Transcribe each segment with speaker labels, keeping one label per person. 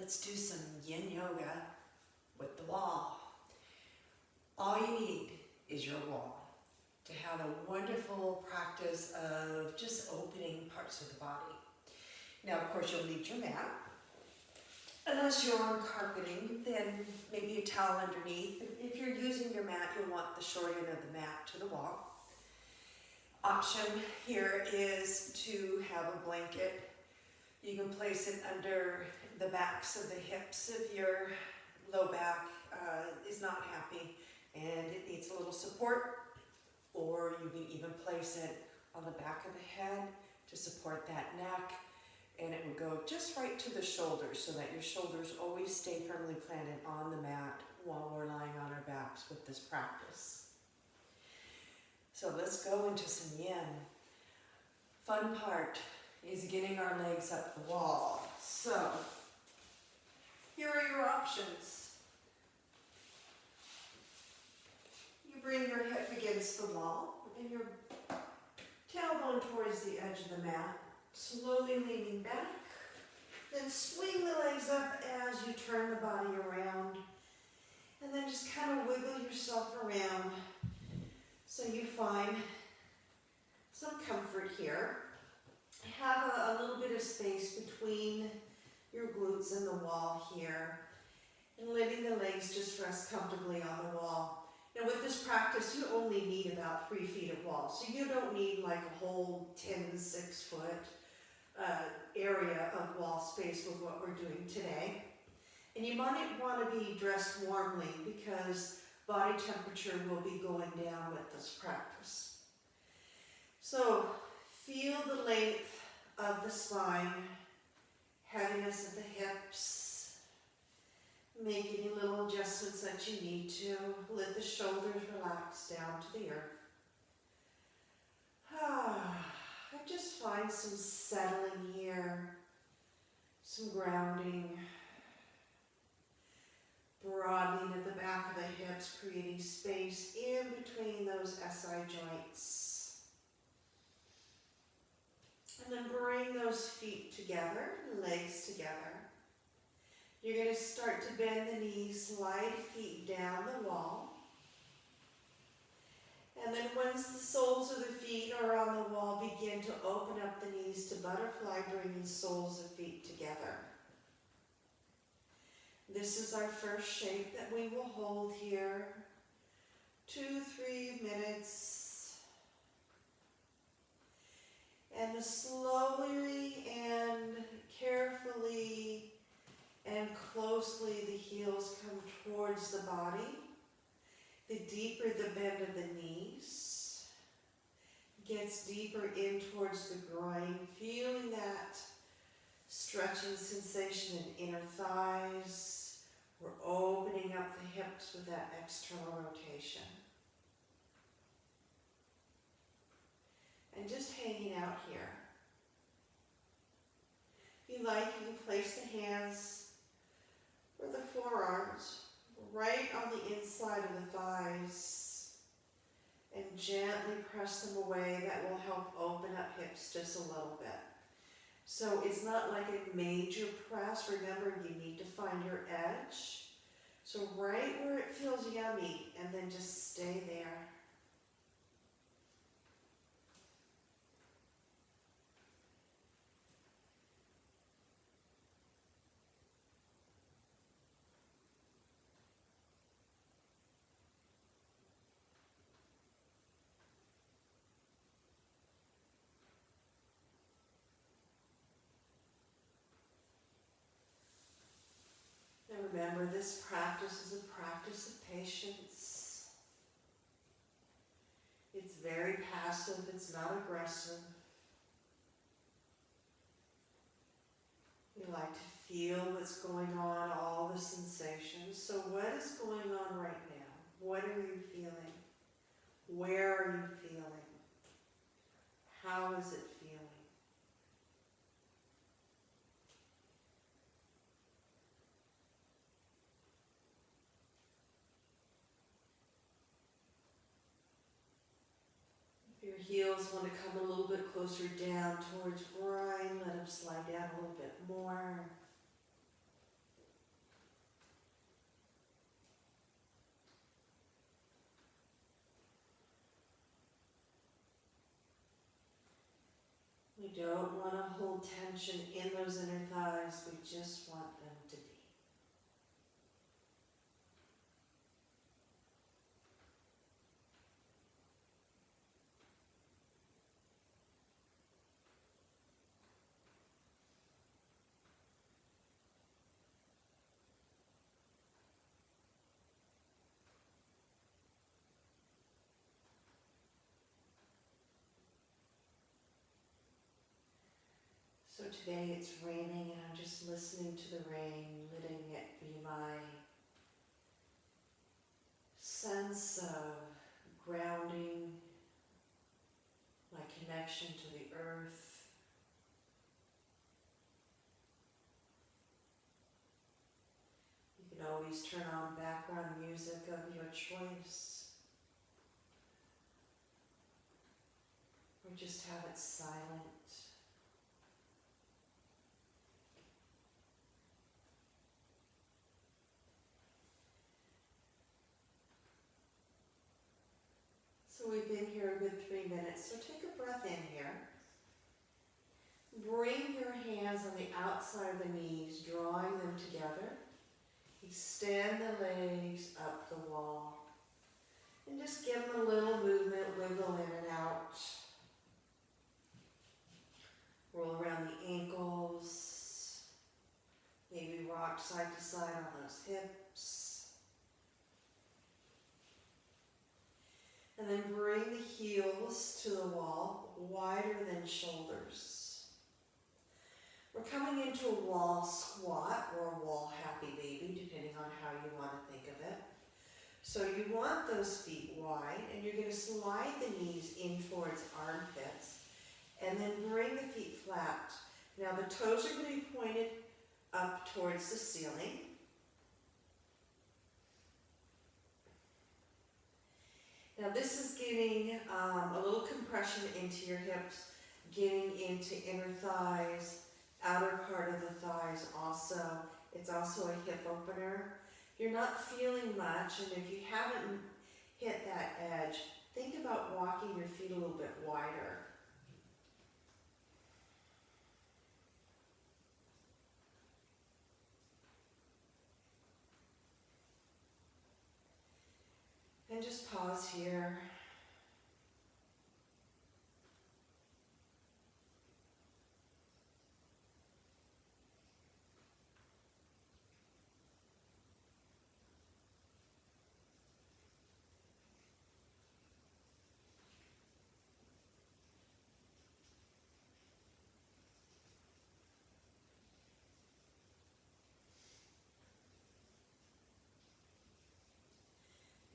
Speaker 1: Let's do some yin yoga with the wall. All you need is your wall to have a wonderful practice of just opening parts of the body. Now, of course, you'll need your mat. Unless you're on carpeting, then maybe a towel underneath. If you're using your mat, you'll want the short end of the mat to the wall. Option here is to have a blanket. You can place it under the backs of the hips if your low back is not happy and it needs a little support, or you can even place it on the back of the head to support that neck, and it would go just right to the shoulders so that your shoulders always stay firmly planted on the mat while we're lying on our backs with this practice. So let's go into some yin. Fun part is getting our legs up the wall. So here are your options. You bring your hip against the wall and your tailbone towards the edge of the mat, slowly leaning back. Then swing the legs up as you turn the body around. And then just kind of wiggle yourself around so you find some comfort here. Have a little bit of space between your glutes and the wall here, and letting the legs just rest comfortably on the wall. Now with this practice, you only need about 3 feet of wall, so you don't need like a whole 10 to 6 foot area of wall space with what we're doing today. And you might want to be dressed warmly because body temperature will be going down with this practice. So feel the length of the spine, heaviness of the hips. Make any little adjustments that you need to. Let the shoulders relax down to the earth. I just find some settling here, some grounding, broadening at the back of the hips, creating space in between those SI joints. And then bring those feet together, legs together. You're going to start to bend the knees, slide feet down the wall. And then once the soles of the feet are on the wall, begin to open up the knees to butterfly, bringing soles of feet together. This is our first shape that we will hold here. 2-3 minutes. And slowly and carefully and closely the heels come towards the body. The deeper the bend of the knees, gets deeper in towards the groin, feeling that stretching sensation in inner thighs. We're opening up the hips with that external rotation. And just hanging out here. If you like, you can place the hands or the forearms right on the inside of the thighs and gently press them away. That will help open up hips just a little bit. So it's not like a major press. Remember, you need to find your edge. So right where it feels yummy, and then just stay there. Remember, this practice is a practice of patience. It's very passive, it's not aggressive. We like to feel what's going on, all the sensations. So what is going on right now? What are you feeling? Where are you feeling? How is it feeling? Your heels want to come a little bit closer down towards groin. Let them slide down a little bit more. We don't want to hold tension in those inner thighs. We just want them to be. So today it's raining and I'm just listening to the rain, letting it be my sense of grounding, my connection to the earth. You can always turn on background music of your choice, or just have it silent. So we've been here a good 3 minutes, so take a breath in here. Bring your hands on the outside of the knees, drawing them together. Extend the legs up the wall. And just give them a little movement, wiggle in and out. Roll around the ankles. Maybe rock side to side on those hips. And then bring the heels to the wall, wider than shoulders. We're coming into a wall squat or a wall happy baby, depending on how you want to think of it. So you want those feet wide, and you're going to slide the knees in towards armpits, and then bring the feet flat. Now the toes are going to be pointed up towards the ceiling. Now this is getting a little compression into your hips, getting into inner thighs, outer part of the thighs also. It's also a hip opener. You're not feeling much, and if you haven't hit that edge, think about walking your feet a little bit wider. And just pause here.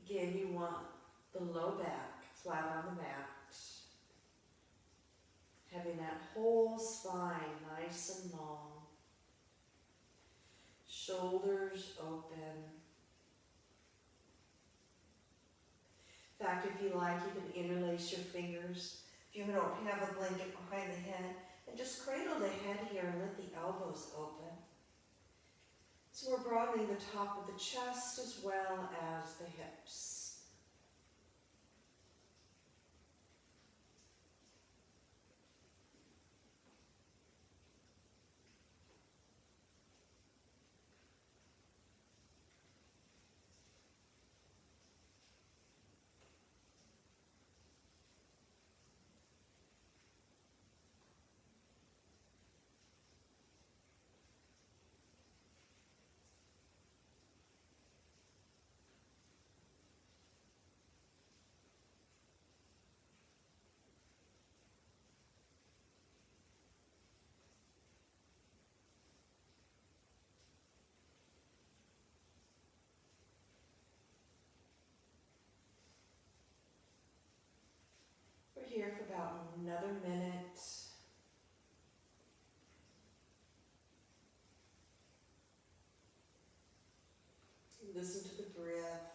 Speaker 1: Again, you want the low back flat on the mat. Having that whole spine nice and long. Shoulders open. In fact, if you like, you can interlace your fingers. If you don't have a blanket behind the head, and just cradle the head here and let the elbows open. So we're broadening the top of the chest as well as the hips. We're here for about another minute. Listen to the breath.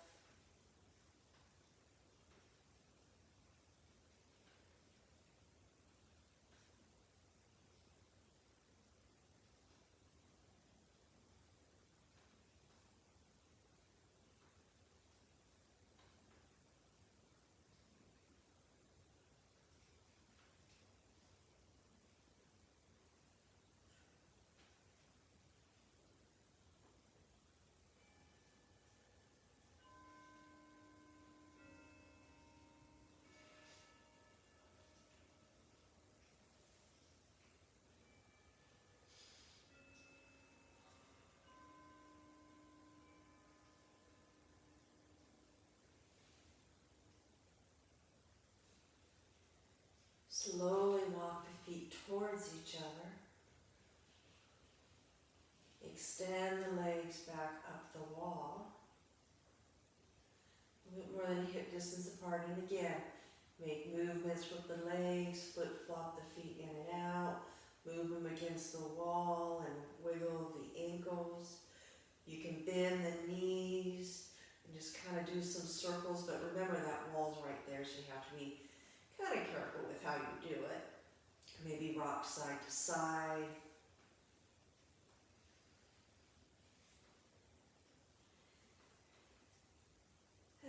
Speaker 1: Slowly walk the feet towards each other. Extend the legs back up the wall. A little bit more than hip distance apart. And again, make movements with the legs, flip-flop the feet in and out. Move them against the wall and wiggle the ankles. You can bend the knees and just kind of do some circles, but remember that wall's right there, so you have to be kind of careful with how you do it. Maybe rock side to side.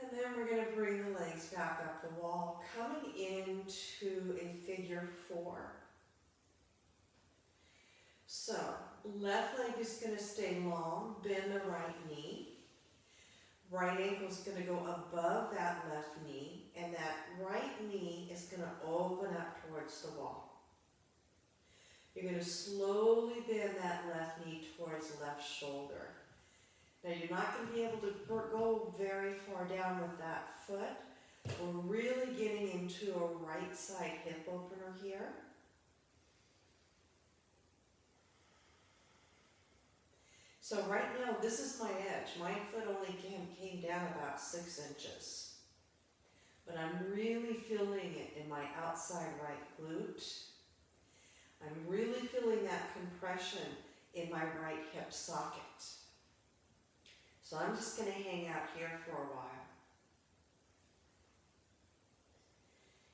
Speaker 1: And then we're going to bring the legs back up the wall, coming into a figure 4. So, left leg is going to stay long, bend the right knee. Right ankle is going to go above that left knee, and that right knee is going to open up towards the wall. You're going to slowly bend that left knee towards the left shoulder. Now you're not going to be able to go very far down with that foot. We're really getting into a right side hip opener here. So right now, this is my edge. My foot only came down about 6 inches. But I'm really feeling it in my outside right glute. I'm really feeling that compression in my right hip socket. So I'm just going to hang out here for a while.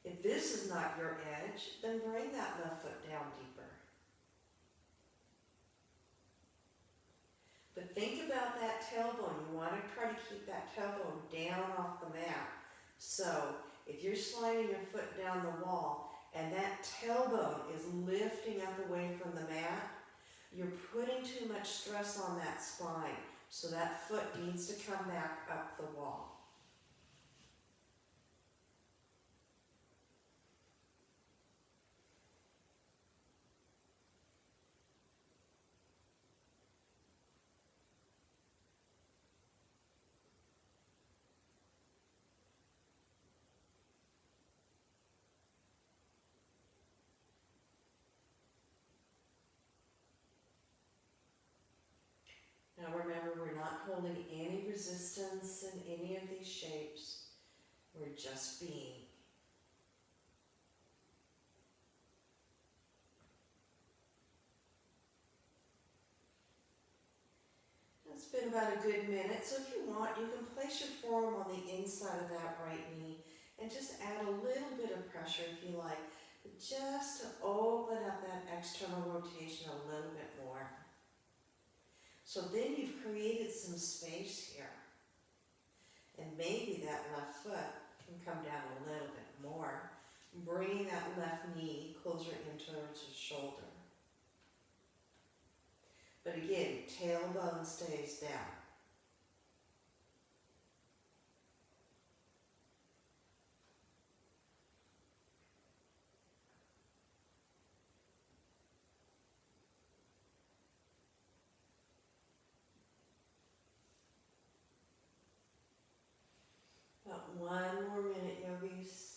Speaker 1: If this is not your edge, then bring that left foot down deeper. But think about that tailbone. You want to try to keep that tailbone down off the mat. So if you're sliding your foot down the wall and that tailbone is lifting up away from the mat, you're putting too much stress on that spine. So that foot needs to come back up the wall. Now remember, we're not holding any resistance in any of these shapes. We're just being. It's been about a good minute, so if you want, you can place your forearm on the inside of that right knee and just add a little bit of pressure if you like, just to open up that external rotation a little bit more. So then you've created some space here. And maybe that left foot can come down a little bit more, bringing that left knee closer in towards your shoulder. But again, tailbone stays down. About 1 more minute, yogis.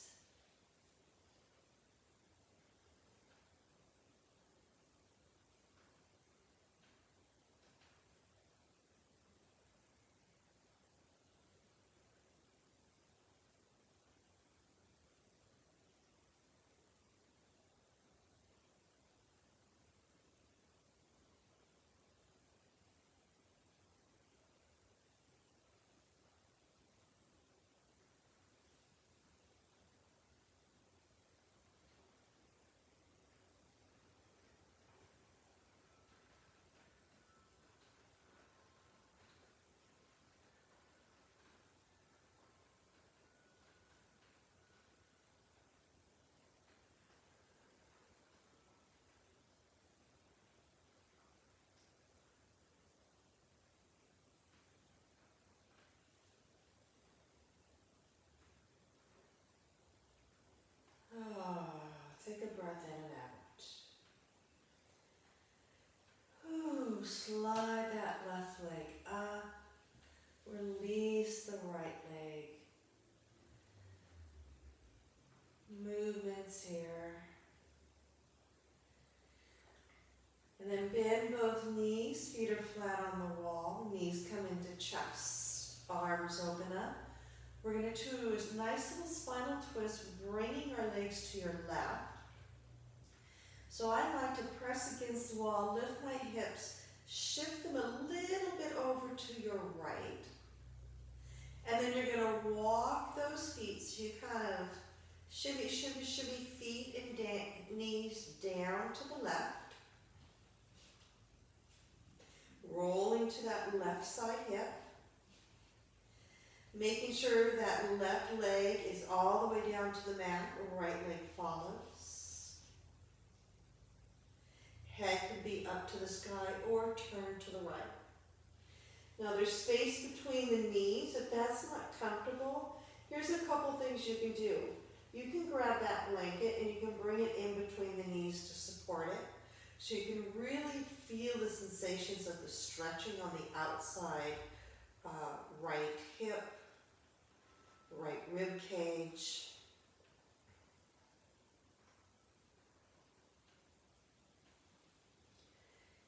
Speaker 1: Take a breath in and out. Slide that left leg up. Release the right leg. Movements here. And then bend both knees, feet are flat on the wall, knees come into chest, arms open up. We're going to do a nice little spinal twist, bringing our legs to your left. So I like to press against the wall, lift my hips, shift them a little bit over to your right. And then you're going to walk those feet, so you kind of shimmy, shimmy, shimmy feet and knees down to the left. Rolling to that left side hip. Making sure that left leg is all the way down to the mat, right leg follows. Head can be up to the sky or turn to the right. Now there's space between the knees. If that's not comfortable, here's a couple things you can do. You can grab that blanket and you can bring it in between the knees to support it. So you can really feel the sensations of the stretching on the outside right hip, right rib cage.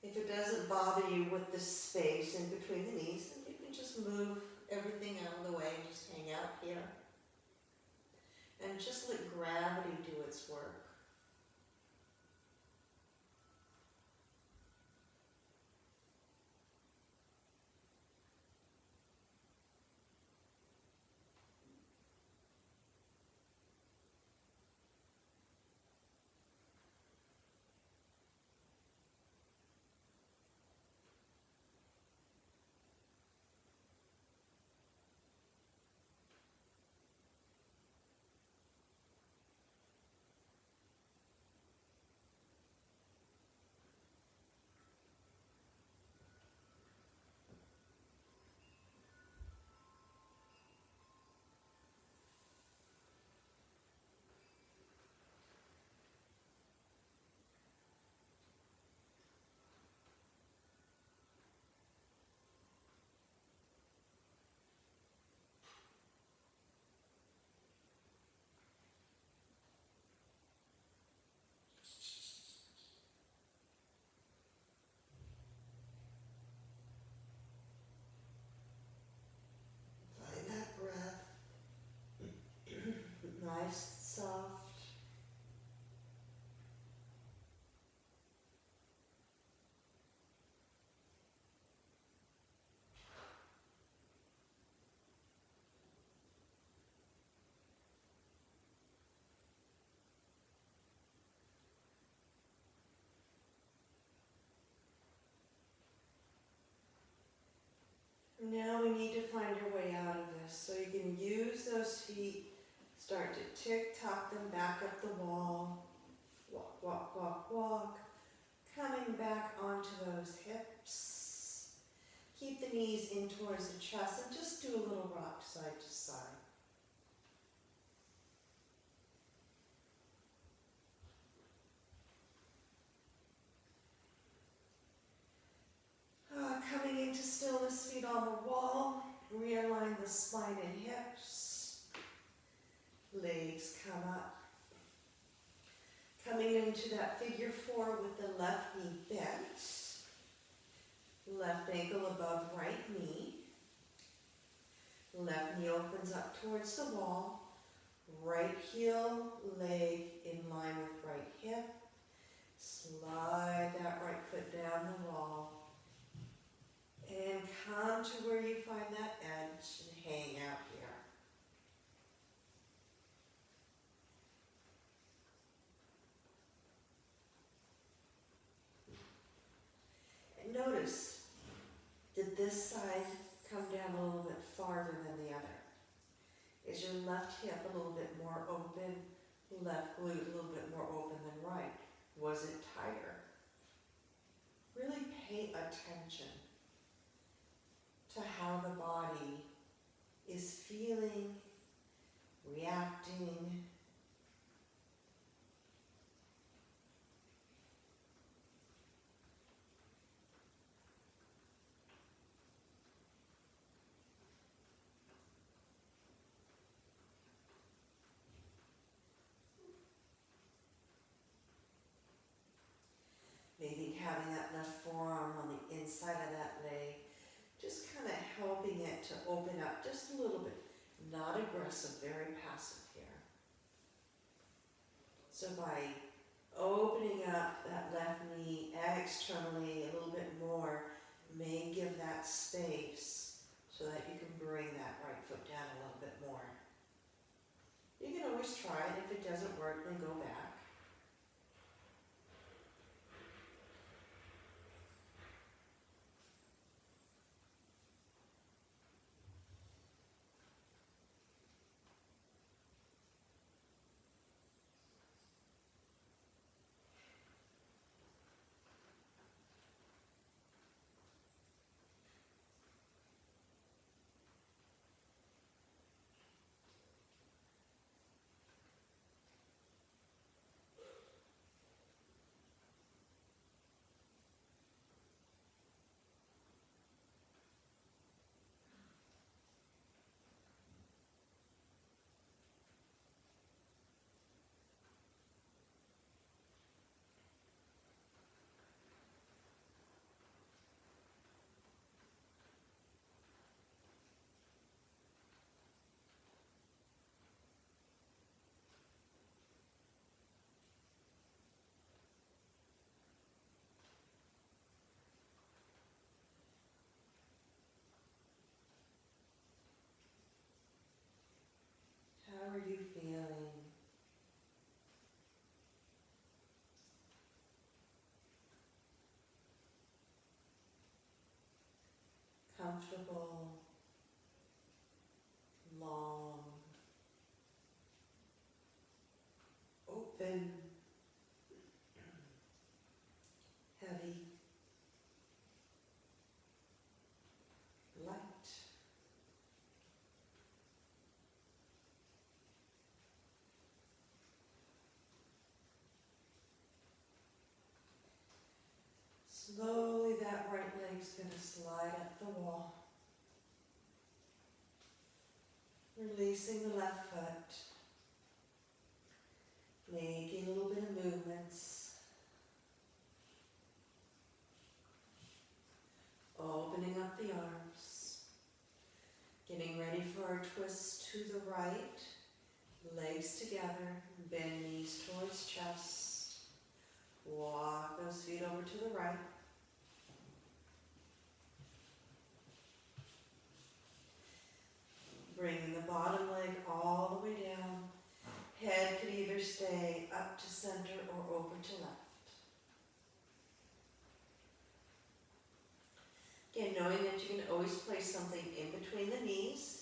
Speaker 1: If it doesn't bother you with the space in between the knees, then you can just move everything out of the way and just hang out here. And just let gravity do its work. Find that breath. Nice, soft. Now we need to find your way out of this. So you can use those feet, start to tick-tock them back up the wall. Walk, walk, walk, walk. Coming back onto those hips. Keep the knees in towards the chest and just do a little rock side to side. Coming into stillness, feet on the wall. Realign the spine and hips. Legs come up. Coming into that figure four with the left knee bent. Left ankle above right knee. Left knee opens up towards the wall. Right heel, leg in line with right hip. Slide that right foot down the wall. And come to where you find that edge and hang out here. And notice, did this side come down a little bit farther than the other? Is your left hip a little bit more open, left glute a little bit more open than right? Was it tighter? Really pay attention to how the body is feeling, reacting. Maybe having that to open up just a little bit. Not aggressive, very passive here. So by opening up that left knee externally a little bit more, may give that space so that you can bring that right foot down a little bit more. You can always try it. If it doesn't work, then go back. How are you feeling? Comfortable, long, open, heavy, light. Slowly that right leg's going to slide up the wall. Releasing the left foot. Making a little bit of movements. Opening up the arms. Getting ready for a twist to the right. Legs together. Bend knees towards chest. Walk those feet over to the right. Bringing the bottom leg all the way down. Head could either stay up to center or over to left. Again, knowing that you can always place something in between the knees.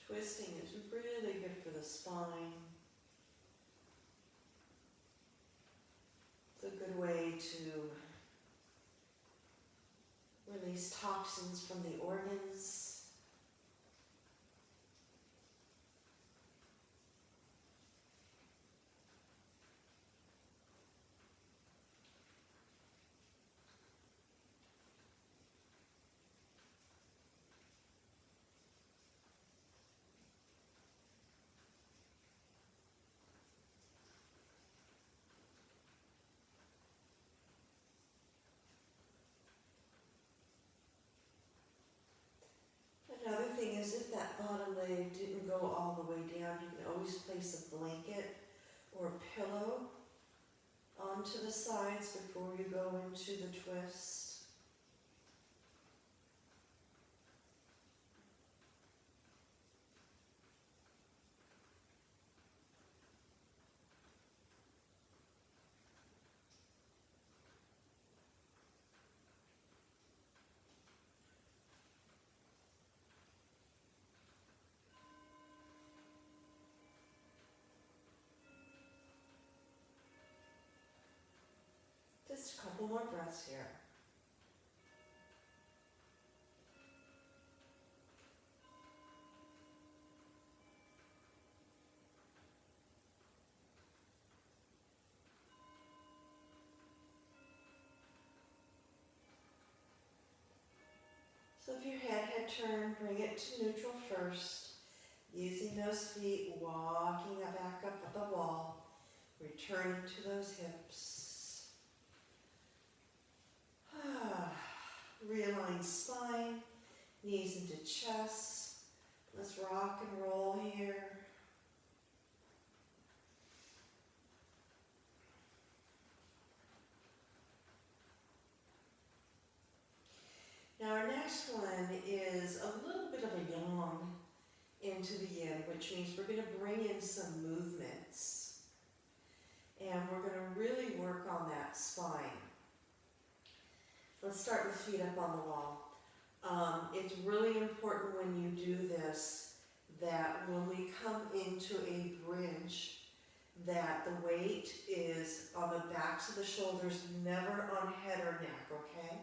Speaker 1: Twisting is really good for the spine. It's a good way to release toxins from the organs. Another thing is if that bottom leg didn't go all the way down, you can always place a blanket or a pillow onto the sides before you go into the twist. Just a couple more breaths here. So if your head had turned, bring it to neutral first. Using those feet, walking it back up at the wall, returning to those hips. Realign spine, knees into chest. Let's rock and roll here. Now our next one is a little bit of a yawn into the yin, which means we're going to bring in some movements. And we're going to really work on that spine. Let's start with feet up on the wall. It's really important when you do this that when we come into a bridge, that the weight is on the backs of the shoulders, never on head or neck, okay?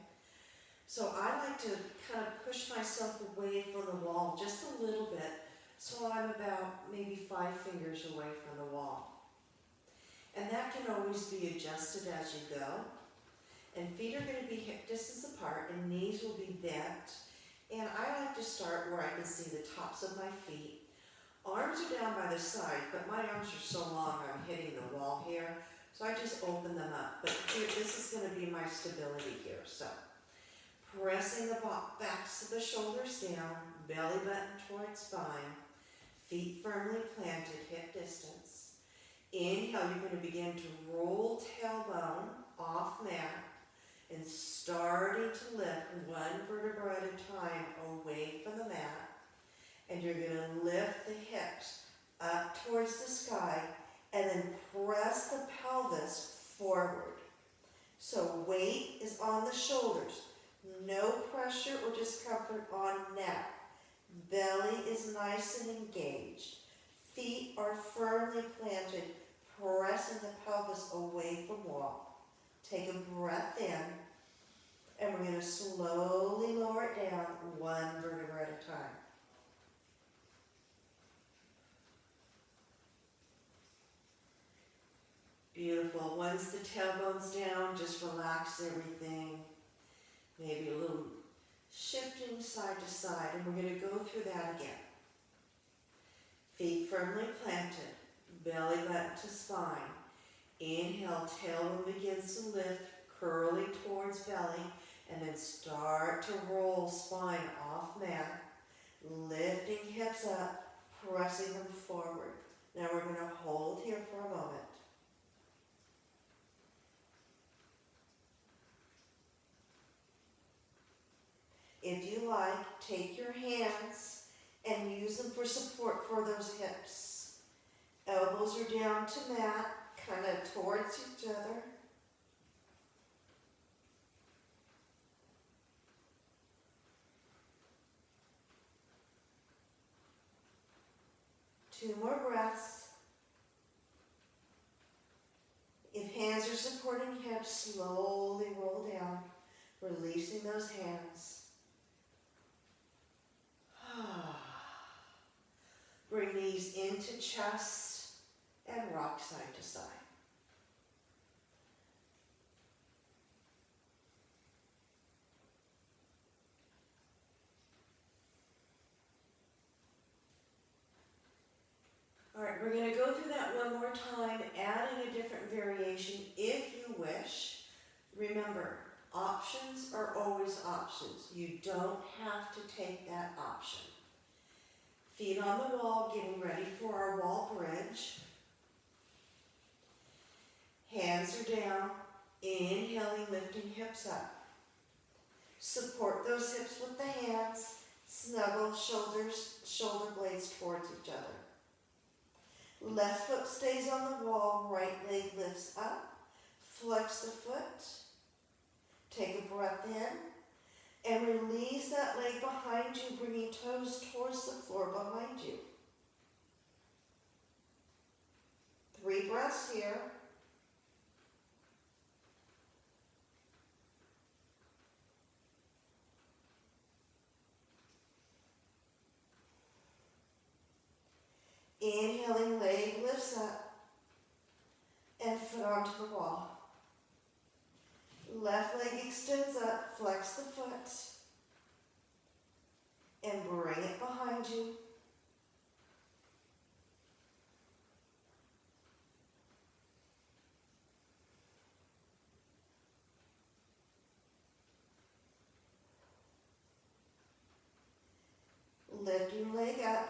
Speaker 1: So I like to kind of push myself away from the wall just a little bit, so I'm about maybe 5 fingers away from the wall. And that can always be adjusted as you go. And feet are going to be hip distance apart and knees will be bent. And I like to start where I can see the tops of my feet. Arms are down by the side, but my arms are so long I'm hitting the wall here. So I just open them up. But here, this is going to be my stability here. So pressing the backs of the shoulders down, belly button towards spine, feet firmly planted, hip distance. Inhale, you're going to begin to roll tailbone off mat and starting to lift one vertebra at a time away from the mat. And you're going to lift the hips up towards the sky and then press the pelvis forward. So weight is on the shoulders. No pressure or discomfort on neck. Belly is nice and engaged. Feet are firmly planted, pressing the pelvis away from wall. Take a breath in, and we're going to slowly lower it down one vertebra at a time. Beautiful. Once the tailbone's down, just relax everything. Maybe a little shifting side to side, and we're going to go through that again. Feet firmly planted, belly button to spine. Inhale, tailbone begins to lift, curly towards belly, and then start to roll spine off mat, lifting hips up, pressing them forward. Now we're going to hold here for a moment. If you like, take your hands and use them for support for those hips. Elbows are down to mat, kind of towards each other. Two more breaths. If hands are supporting hips, slowly roll down, releasing those hands. Bring knees into chest and rock side to side. All right, we're going to go through that one more time, adding a different variation if you wish. Remember, options are always options. You don't have to take that option. Feet on the wall, getting ready for our wall bridge. Hands are down, inhaling, lifting hips up. Support those hips with the hands, snuggle shoulder blades towards each other. Left foot stays on the wall, right leg lifts up. Flex the foot. Take a breath in. And release that leg behind you, bringing toes towards the floor behind you. 3 breaths here. Inhaling, leg lifts up and foot onto the wall. Left leg extends up, flex the foot. and bring it behind you. Lift your leg up.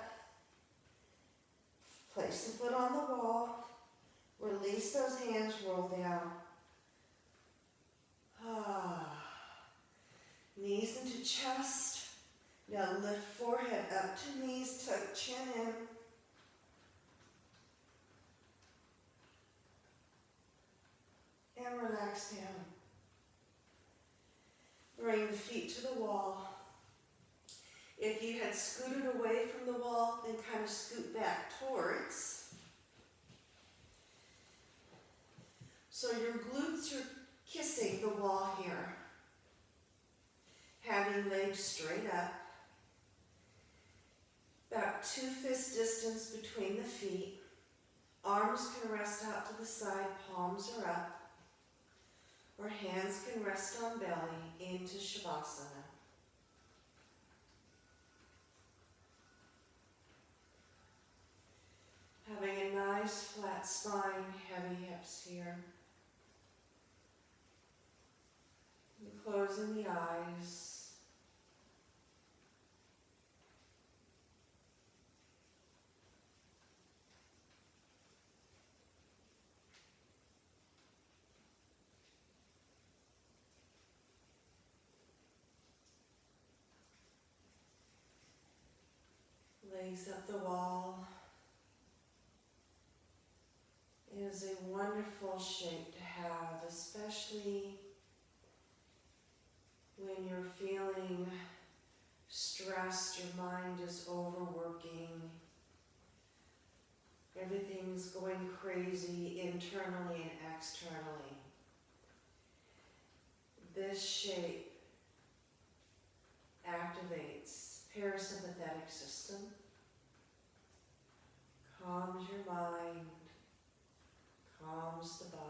Speaker 1: Place the foot on the wall. Release those hands, roll down. Knees into chest. Now lift forehead up to knees, tuck chin in. And relax down. Bring the feet to the wall. If you had scooted away from the wall, then kind of scoot back towards. So your glutes are kissing the wall here. Having legs straight up. About 2 fist distance between the feet. Arms can rest out to the side, palms are up. Or hands can rest on belly into Savasana. Having a nice flat spine, heavy hips here. And closing the eyes. Legs up the wall. It is a wonderful shape to have, especially when you're feeling stressed, your mind is overworking, everything's going crazy internally and externally. This shape activates parasympathetic system, calms your mind, calms the body.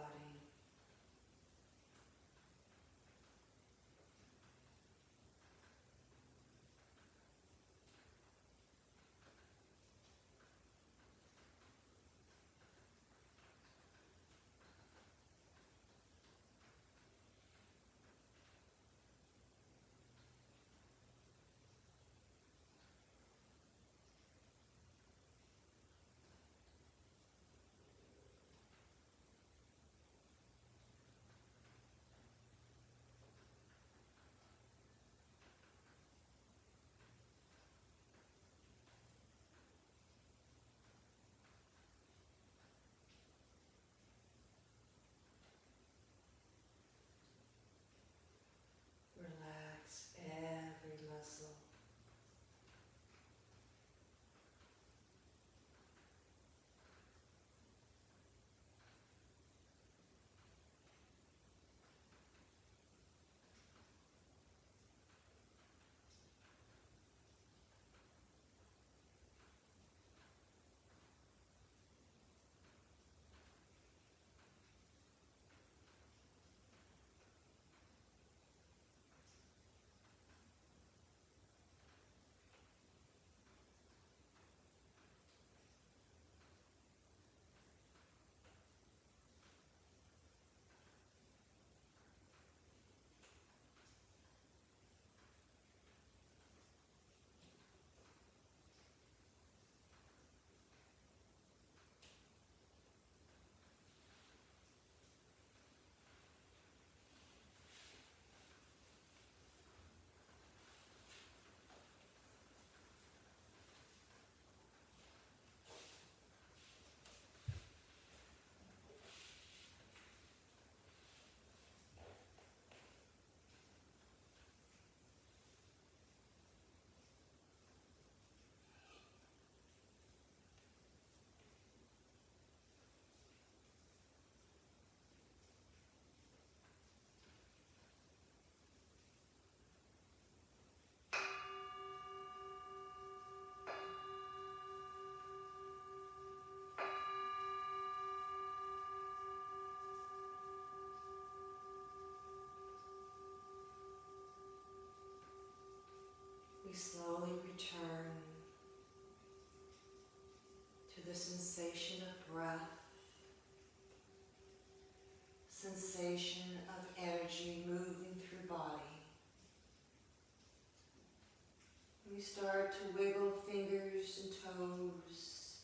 Speaker 1: sensation of breath, sensation of energy moving through body. We start to wiggle fingers and toes,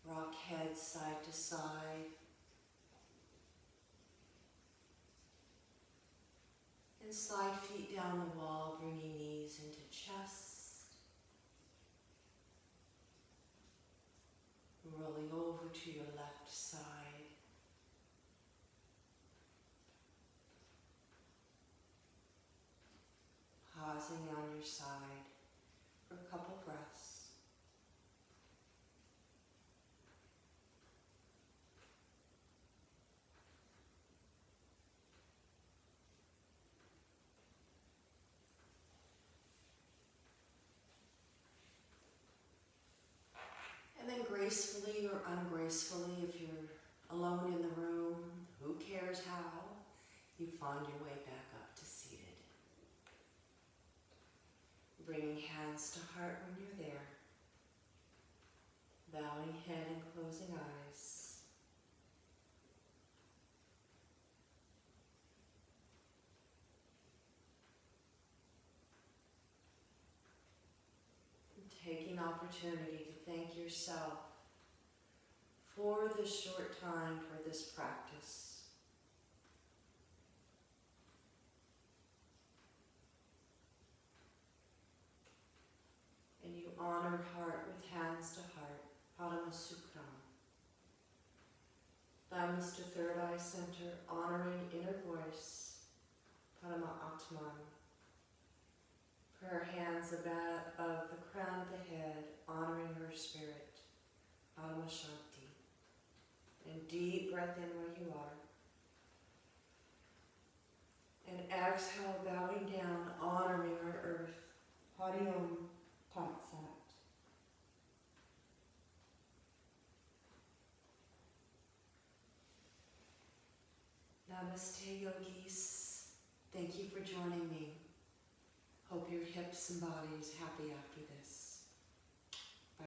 Speaker 1: rock head side to side, and slide feet down the wall, bringing knees into chest, rolling over to your left side. Pausing on your side for a couple breaths. And then gracefully or ungracefully, if you're alone in the room, who cares how, you find your way back up to seated. Bringing hands to heart when you're there. Bowing head and closing eyes. And taking opportunity to thank yourself for this short time, for this practice. And you honor heart with hands to heart, Padmasukram. Thumbs to third eye center, honoring inner voice, Padma Atman. Prayer hands above the crown of the head, honoring her spirit, Padma Shanti. And deep breath in where you are. And exhale, bowing down, honoring our earth, Hari Om Tat Sat. Namaste, yogis. Thank you for joining me. Hope your hips and body is happy after this.